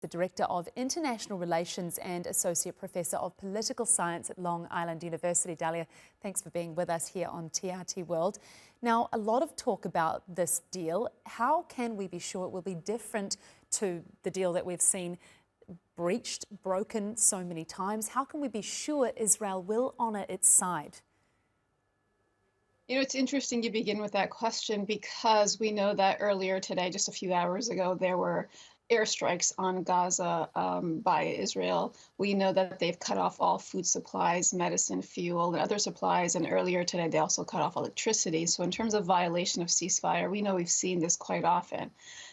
the Director of International Relations and Associate Professor of Political Science at Long Island University. Dalia, thanks for being with us here on TRT World. Now, a lot of talk about this deal. How can we be sure it will be different to the deal that we've seen breached, broken so many times? How can we be sure Israel will honour its side? You know, it's interesting you begin with that question because we know that earlier today, just a few hours ago, there were airstrikes on Gaza by Israel. We know that they've cut off all food supplies, medicine, fuel, and other supplies. And earlier today, they also cut off electricity. So in terms of violation of ceasefire, we know we've seen this quite often.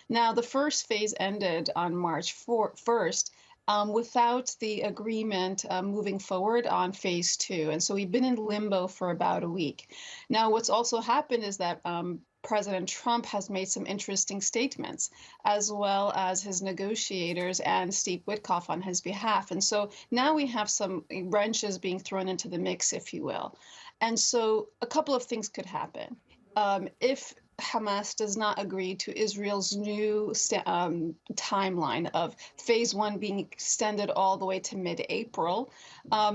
Now, the first phase ended on March 1st. Without the agreement moving forward on phase 2. And so we've been in limbo for about a week. Now, what's also happened is that President Trump has made some interesting statements, as well as his negotiators and Steve Witkoff on his behalf. And so now we have some wrenches being thrown into the mix, if you will. And so a couple of things could happen. If Hamas does not agree to Israel's new timeline of phase 1 being extended all the way to mid-April,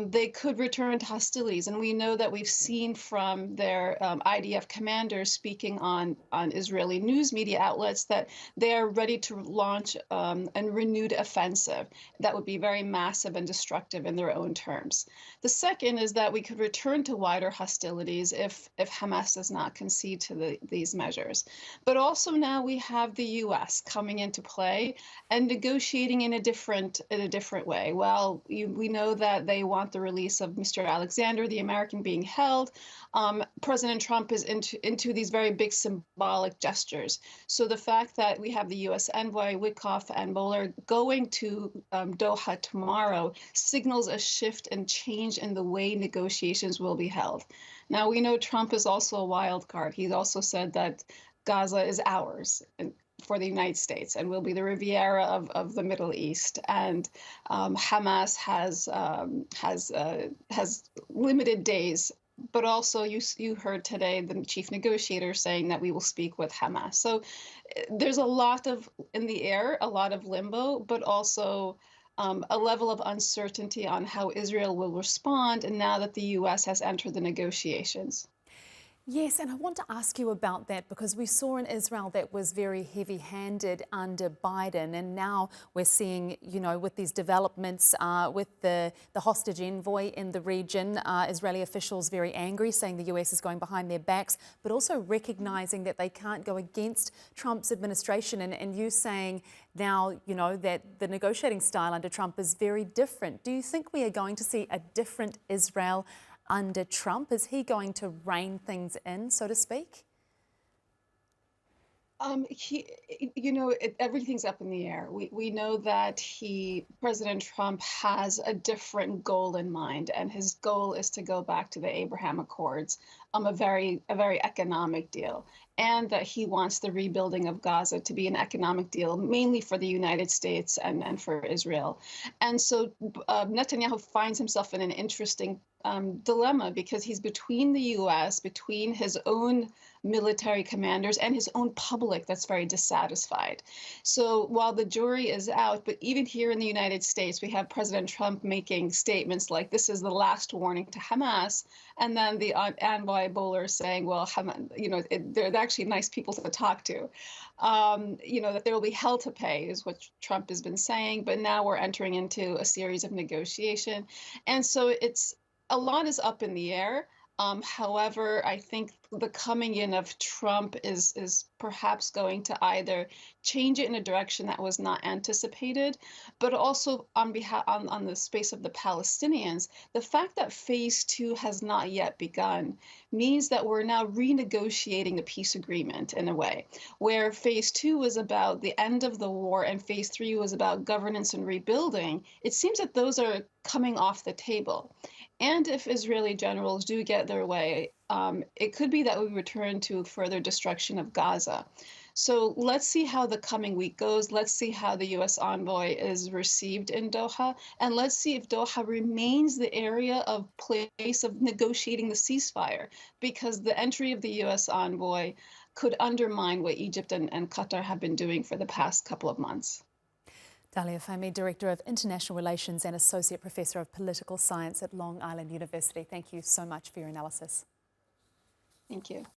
they could return to hostilities. And we know that we've seen from their IDF commanders speaking on Israeli news media outlets that they are ready to launch a renewed offensive that would be very massive and destructive in their own terms. The second is that we could return to wider hostilities if Hamas does not concede to these measures. But also now we have the U.S. coming into play and negotiating in a different way. Well, we know that they want the release of Mr. Alexander, the American being held. President Trump is into these very big symbolic gestures. So the fact that we have the U.S. envoy Witkoff and Mueller going to Doha tomorrow signals a shift and change in the way negotiations will be held. Now, we know Trump is also a wild card. He's also said that Gaza is ours for the United States and will be the Riviera of the Middle East. And Hamas has limited days. But also, you heard today the chief negotiator saying that we will speak with Hamas. So there's a lot in the air, a lot of limbo, but also a level of uncertainty on how Israel will respond, and now that the U.S. has entered the negotiations. Yes, and I want to ask you about that because we saw in Israel that was very heavy-handed under Biden, and now we're seeing, you know, with these developments with the hostage envoy in the region, Israeli officials very angry, saying the US is going behind their backs, but also recognizing that they can't go against Trump's administration, and you saying now, you know, that the negotiating style under Trump is very different. Do you think we are going to see a different Israel under Trump? Is he going to rein things in, so to speak? Everything's up in the air. We know that President Trump has a different goal in mind, and his goal is to go back to the Abraham Accords, a very economic deal, and that he wants the rebuilding of Gaza to be an economic deal, mainly for the United States and for Israel. And so Netanyahu finds himself in an interesting dilemma because he's between the U.S., between his own military commanders and his own public that's very dissatisfied. So while the jury is out, but even here in the United States, we have President Trump making statements like this is the last warning to Hamas, and then the envoy Mueller saying, well, they're actually nice people to talk to. That there will be hell to pay is what Trump has been saying, but now we're entering into a series of negotiation. And so a lot is up in the air. However, I think the coming in of Trump is perhaps going to either change it in a direction that was not anticipated, but also on the space of the Palestinians, the fact that phase 2 has not yet begun means that we're now renegotiating the peace agreement in a way, where phase 2 was about the end of the war and phase 3 was about governance and rebuilding. It seems that those are coming off the table. And if Israeli generals do get their way, it could be that we return to further destruction of Gaza. So let's see how the coming week goes. Let's see how the U.S. envoy is received in Doha. And let's see if Doha remains the area of place of negotiating the ceasefire, because the entry of the U.S. envoy could undermine what Egypt and Qatar have been doing for the past couple of months. Dalia Fahmy, Director of International Relations and Associate Professor of Political Science at Long Island University. Thank you so much for your analysis. Thank you.